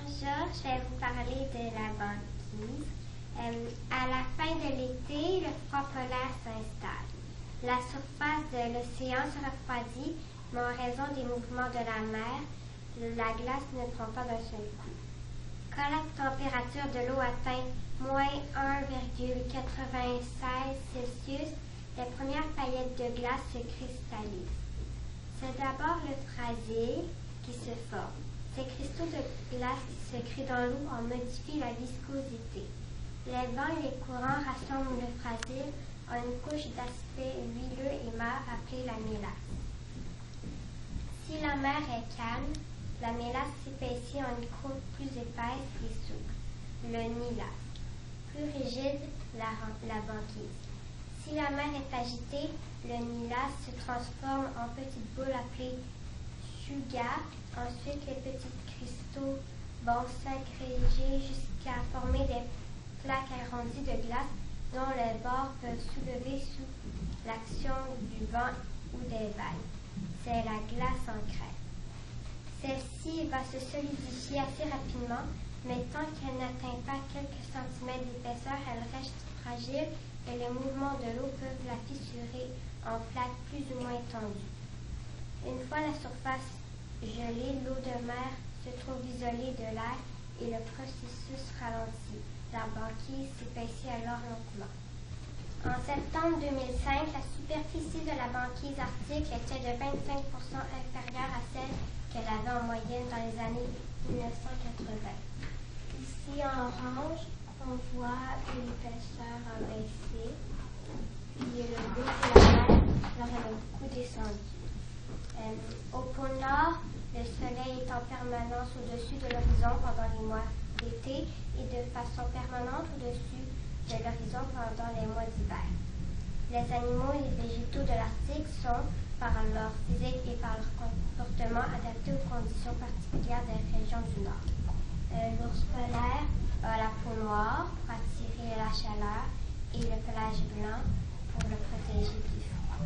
Bonjour, je vais vous parler de la banquise. À la fin de l'été, le froid polaire s'installe. La surface de l'océan se refroidit, mais en raison des mouvements de la mer, la glace ne prend pas d'un seul coup. Quand la température de l'eau atteint moins 1,96 Celsius, les premières paillettes de glace se cristallisent. C'est d'abord le fragile qui se forme. Ces cristaux de glace qui se créent dans l'eau en modifient la viscosité. Les vents et les courants rassemblent le fragile en une couche d'aspect huileux et mat appelée la mélasse. Si la mer est calme, la mélasse s'épaissit en une croûte plus épaisse et souple, le nilasse. Plus rigide, la banquise. Si la mer est agitée, le nilasse se transforme en petites boules appelées suga. Ensuite, les petits cristaux vont s'agréger jusqu'à former des plaques arrondies de glace dont les bords peuvent soulever sous l'action du vent ou des vagues. C'est la glace en crème. Celle-ci va se solidifier assez rapidement, mais tant qu'elle n'atteint pas quelques centimètres d'épaisseur, elle reste fragile et les mouvements de l'eau peuvent la fissurer en plaques plus ou moins tendues. Une fois la surface gelée, l'eau de mer se trouve isolée de l'air et le processus ralentit. La banquise s'épaissit alors lentement. En septembre 2005, la superficie de la banquise arctique était de 25% inférieure à celle qu'elle avait en moyenne dans les années 1980. Ici en orange, on voit l'épaisseur a baissé, puis le bleu de la mer, alors elle a beaucoup descendu. Au pôle Nord, le soleil est en permanence au-dessus de l'horizon pendant les mois d'été et de façon permanente au-dessus de l'horizon pendant les mois d'hiver. Les animaux et les végétaux de l'Arctique sont, par leur physique et par leur comportement, adaptés aux conditions particulières des régions du Nord. L'ours polaire a la peau noire pour attirer la chaleur et le pelage blanc pour le protéger du froid.